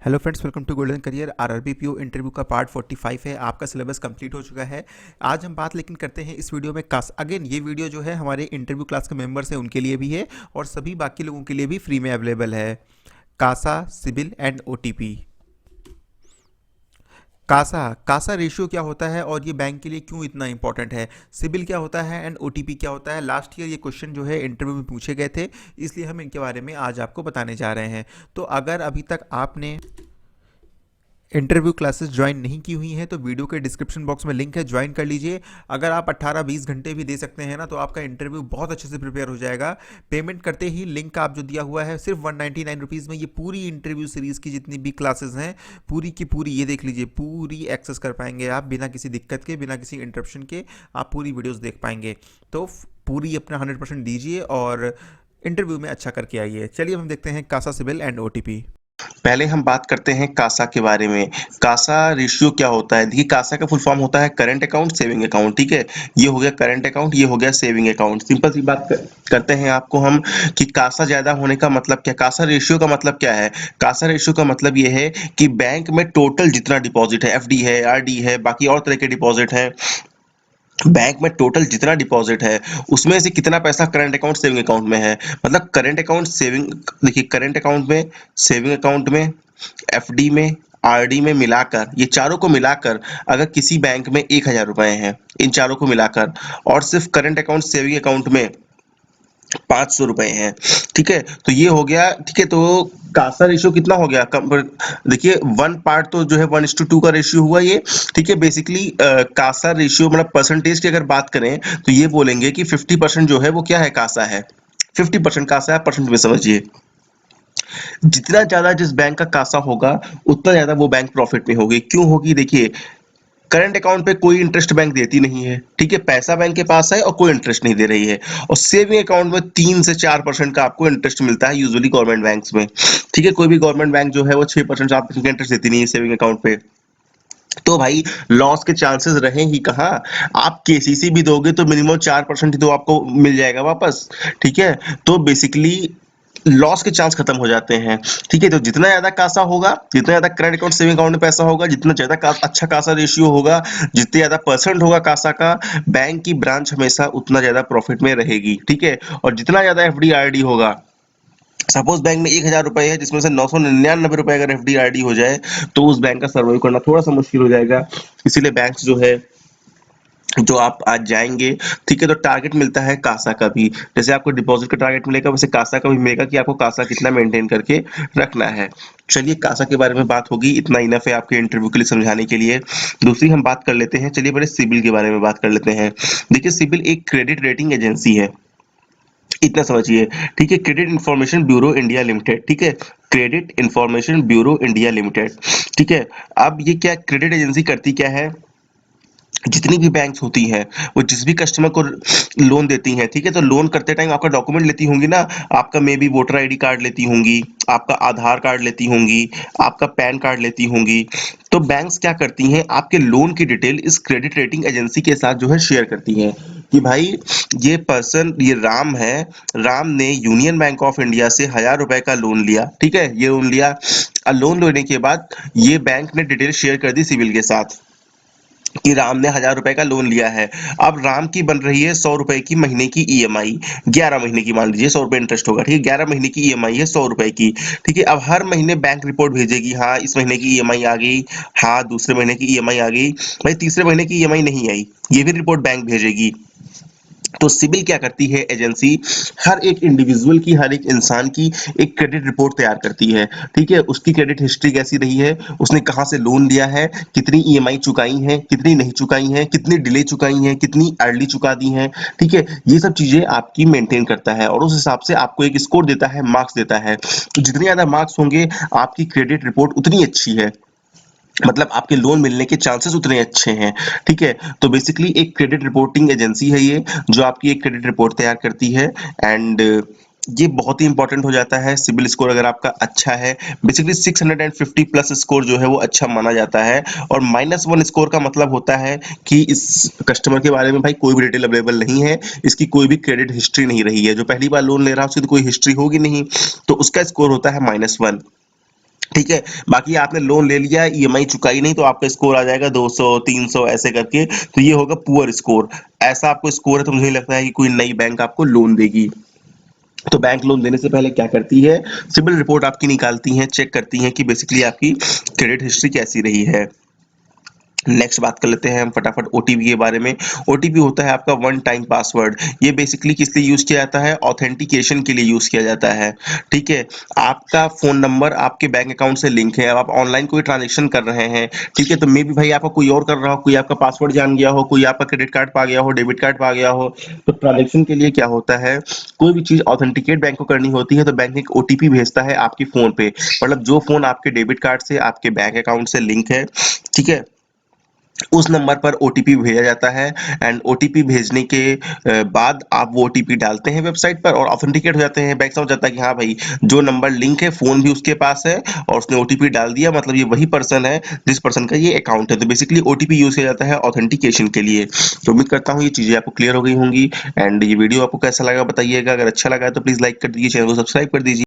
Hello friends, welcome to golden career. RRB PO interview का part 45 है। आपका syllabus complete हो चुका है। आज हम बात लेकिन करते हैं इस वीडियो में कास अगेन ये वीडियो जो है हमारे इंटरव्यू क्लास के मेंबर्स हैं उनके लिए भी है और सभी बाकी लोगों के लिए भी फ्री में अवेलेबल है। CASA, CIBIL and OTP. CASA CASA ratio क्या होता है और ये बैंक के लिए क्यों इतना इंपॉर्टेंट है, सिबिल क्या होता है एंड ओटीपी क्या होता है। लास्ट ईयर ये क्वेश्चन जो है इंटरव्यू में पूछे गए थे, इसलिए हम इनके बारे में आज आपको बताने जा रहे हैं। तो अगर अभी तक आपने इंटरव्यू क्लासेस ज्वाइन नहीं की हुई हैं तो वीडियो के डिस्क्रिप्शन बॉक्स में लिंक है, ज्वाइन कर लीजिए। अगर आप 18-20 घंटे भी दे सकते हैं ना तो आपका इंटरव्यू बहुत अच्छे से प्रिपेयर हो जाएगा। पेमेंट करते ही लिंक आप जो दिया हुआ है सिर्फ 199 रुपीज़ में ये पूरी इंटरव्यू सीरीज़ की जितनी भी क्लासेस हैं पूरी की पूरी ये देख लीजिए, पूरी एक्सेस कर पाएंगे आप बिना किसी दिक्कत के, बिना किसी इंटरप्शन के। आप पूरी वीडियोज़ देख पाएंगे। तो पूरी अपना 100% दीजिए और इंटरव्यू में अच्छा करके आइए। चलिए हम देखते हैं कासा, सिबिल एंड ओटीपी। पहले हम बात करते हैं कासा के बारे में। कासा रेशियो क्या होता है? देखिए, कासा का फुल फॉर्म होता है करंट अकाउंट सेविंग अकाउंट। ठीक है, ये हो गया करंट अकाउंट, ये हो गया सेविंग अकाउंट। सिंपल सी बात करते हैं आपको हम कि कासा ज्यादा होने का मतलब क्या, कासा रेशियो का मतलब क्या है। कासा रेशियो का मतलब ये है कि बैंक में टोटल जितना डिपॉजिट है, एफडी है, आरडी है, बाकी और तरह के डिपॉजिट है, बैंक में टोटल जितना डिपॉजिट है उसमें से कितना पैसा करंट अकाउंट सेविंग अकाउंट में है। मतलब करंट अकाउंट सेविंग, देखिए करंट अकाउंट में, सेविंग अकाउंट में, एफडी में, आरडी में मिलाकर, ये चारों को मिलाकर अगर किसी बैंक में 1,000 रुपए हैं, इन चारों को मिलाकर, और सिर्फ करंट अकाउंट सेविंग अकाउंट में 500 रुपए हैं। ठीक है, तो ये हो गया। ठीक है, तो कासा रेशियो कितना हो गया? देखिए, वन पार्ट तो जो है 1:2 का रेशियो हुआ ये। ठीक है, बेसिकली कासा रेशियो मतलब परसेंटेज की अगर बात करें तो ये बोलेंगे कि 50% जो है वो क्या है, कासा है। 50% कासा है, परसेंट में समझिए। जितना ज्यादा जिस बैंक का कासा होगा उतना ज्यादा वो बैंक प्रॉफिट में होगी। क्यों होगी? देखिए, करंट अकाउंट पे कोई इंटरेस्ट बैंक देती नहीं है। ठीक है, पैसा बैंक के पास है और कोई इंटरेस्ट नहीं दे रही है। और सेविंग अकाउंट में 3 से 4% का आपको इंटरेस्ट मिलता है यूजुअली गवर्नमेंट बैंक्स में। ठीक है, कोई भी गवर्नमेंट बैंक जो है वो 6% 7% का इंटरेस्ट देती नहीं है सेविंग अकाउंट पे। तो भाई, लॉस के चांसेस रहे ही कहाँ। आप केसीसी भी दोगे तो मिनिमम 4% ही तो आपको मिल जाएगा वापस। ठीक है, तो बेसिकली लॉस के चांस खत्म हो जाते हैं। ठीक है, तो जितना ज्यादा कासा होगा, जितना ज्यादा करंट अकाउंट सेविंग अकाउंट में पैसा होगा, जितना ज्यादा अच्छा कासा रेशियो होगा, जितने ज्यादा परसेंट होगा कासा का, बैंक की ब्रांच हमेशा उतना ज्यादा प्रॉफिट में रहेगी। ठीक है, और जितना ज्यादा एफडी आरडी होगा, सपोज बैंक में 1,000 रुपए है जिसमें से 999 रुपए अगर एफडी आरडी हो जाए तो उस बैंक का सर्वाइव करना थोड़ा सा मुश्किल हो जाएगा। इसीलिए बैंक जो है, जो आप आज जाएंगे, ठीक है, तो टारगेट मिलता है कासा का भी। जैसे आपको डिपॉजिट का टारगेट मिलेगा वैसे कासा का भी मिलेगा कि आपको कासा कितना मेंटेन करके रखना है। चलिए, कासा के बारे में बात होगी, इतना इनफ है आपके इंटरव्यू के लिए समझाने के लिए। दूसरी हम बात कर लेते हैं, चलिए पहले सिबिल के बारे में बात कर लेते हैं। देखिए, सिबिल एक क्रेडिट रेटिंग एजेंसी है, इतना समझिए। ठीक है, credit information bureau India limited. ठीक है, credit information bureau India limited. ठीक है, अब ये क्या क्रेडिट एजेंसी करती क्या है? जितनी भी बैंक्स होती हैं वो जिस भी कस्टमर को लोन देती हैं, ठीक है, तो लोन करते टाइम आपका डॉक्यूमेंट लेती होंगी ना। आपका may be voter ID card लेती होंगी, आपका आधार कार्ड लेती होंगी, आपका पैन कार्ड लेती होंगी। तो बैंक्स क्या करती हैं, आपके लोन की डिटेल इस क्रेडिट रेटिंग एजेंसी के साथ जो है शेयर करती हैं कि भाई, ये पर्सन, ये राम है, राम ने यूनियन बैंक ऑफ इंडिया से 1,000 रुपए का लोन लिया। ठीक है, ये लोन लिया। लोन लेने के बाद ये बैंक ने डिटेल शेयर कर दी सिविल के साथ कि राम ने 1,000 रुपए का लोन लिया है। अब राम की बन रही है 100 रुपए की महीने की ईएमआई, 11 महीने की, मान लीजिए 100 रुपए इंटरेस्ट होगा। ठीक है, 11 महीने की ईएमआई है 100 रुपए की। ठीक है, अब हर महीने बैंक रिपोर्ट भेजेगी, हाँ इस महीने की ईएमआई आ गई, हाँ दूसरे महीने की ईएमआई आ गई। भाई, तीसरे महीने की ईएमआई नहीं आई, ये भी रिपोर्ट बैंक भेजेगी। तो सिबिल क्या करती है एजेंसी, हर एक इंडिविजुअल की, हर एक इंसान की एक क्रेडिट रिपोर्ट तैयार करती है। ठीक है, उसकी क्रेडिट हिस्ट्री कैसी रही है, उसने कहाँ से लोन लिया है, कितनी ईएमआई चुकाई हैं, कितनी नहीं चुकाई हैं, कितनी डिले चुकाई हैं, कितनी अर्ली चुका दी हैं। ठीक है, ये सब चीजें आपकी मेंटेन करता है और उस हिसाब से आपको एक स्कोर देता है, मार्क्स देता है। तो जितने ज्यादा मार्क्स होंगे आपकी क्रेडिट रिपोर्ट उतनी अच्छी है, मतलब आपके लोन मिलने के चांसेस उतने अच्छे हैं। ठीक है, तो बेसिकली एक क्रेडिट रिपोर्टिंग एजेंसी है ये, जो आपकी एक क्रेडिट रिपोर्ट तैयार करती है। एंड ये बहुत ही इंपॉर्टेंट हो जाता है। सिबिल स्कोर अगर आपका अच्छा है, बेसिकली 650 प्लस स्कोर जो है वो अच्छा माना जाता है। और -1 स्कोर का मतलब होता है कि इस कस्टमर के बारे में भाई कोई भी डिटेल अवेलेबल नहीं है, इसकी कोई भी क्रेडिट हिस्ट्री नहीं रही है, जो पहली बार लोन ले रहा है उसकी तो कोई हिस्ट्री होगी नहीं, तो उसका स्कोर होता है -1। ठीक है। बाकी आपने लोन ले लिया, ईएमआई चुकाई नहीं, तो आपका स्कोर आ जाएगा 200 300 ऐसे करके, तो ये होगा पुअर स्कोर। ऐसा आपको स्कोर है तो मुझे नहीं लगता है कि कोई नई बैंक आपको लोन देगी। तो बैंक लोन देने से पहले क्या करती है, सिबिल रिपोर्ट आपकी निकालती हैं, चेक करती हैं कि बेसिकली आपकी क्रेडिट हिस्ट्री कैसी रही है। नेक्स्ट बात कर लेते हैं हम फटाफट ओटीपी के बारे में। ओटीपी होता है आपका वन टाइम पासवर्ड। ये बेसिकली किस लिए यूज किया जाता है, ऑथेंटिकेशन के लिए यूज किया जाता है। ठीक है, आपका फोन नंबर आपके बैंक अकाउंट से लिंक है, अब आप ऑनलाइन कोई ट्रांजेक्शन कर रहे हैं, ठीक है, तो मे भी भाई आपका कोई और कर रहा हो, कोई आपका पासवर्ड जान गया हो, कोई आपका क्रेडिट कार्ड पा गया हो, डेबिट कार्ड पा गया हो। तो ट्रांजेक्शन के लिए क्या होता है, कोई भी चीज ऑथेंटिकेट बैंक को करनी होती है तो बैंक एक ओटीपी भेजता है आपके फोन पे। मतलब जो फोन आपके डेबिट कार्ड से आपके बैंक अकाउंट से लिंक है, ठीक है, उस नंबर पर ओटीपी भेजा जाता है। एंड ओटीपी भेजने के बाद आप वो ओटीपी डालते हैं वेबसाइट पर और ऑथेंटिकेट हो जाते हैं। बैंक समझ जाता है कि हाँ भाई, जो नंबर लिंक है फोन भी उसके पास है और उसने ओटीपी डाल दिया, मतलब ये वही पर्सन है जिस पर्सन का ये अकाउंट है। तो बेसिकली ओटीपी यूज किया जाता है ऑथेंटिकेशन के लिए। तो उम्मीद करता हूँ ये चीजें आपको क्लियर हो गई होंगी। एंड ये वीडियो आपको कैसा लगा बताइएगा, अगर अच्छा लगा तो प्लीज लाइक कर दीजिए, चैनल को सब्सक्राइब कर दीजिए।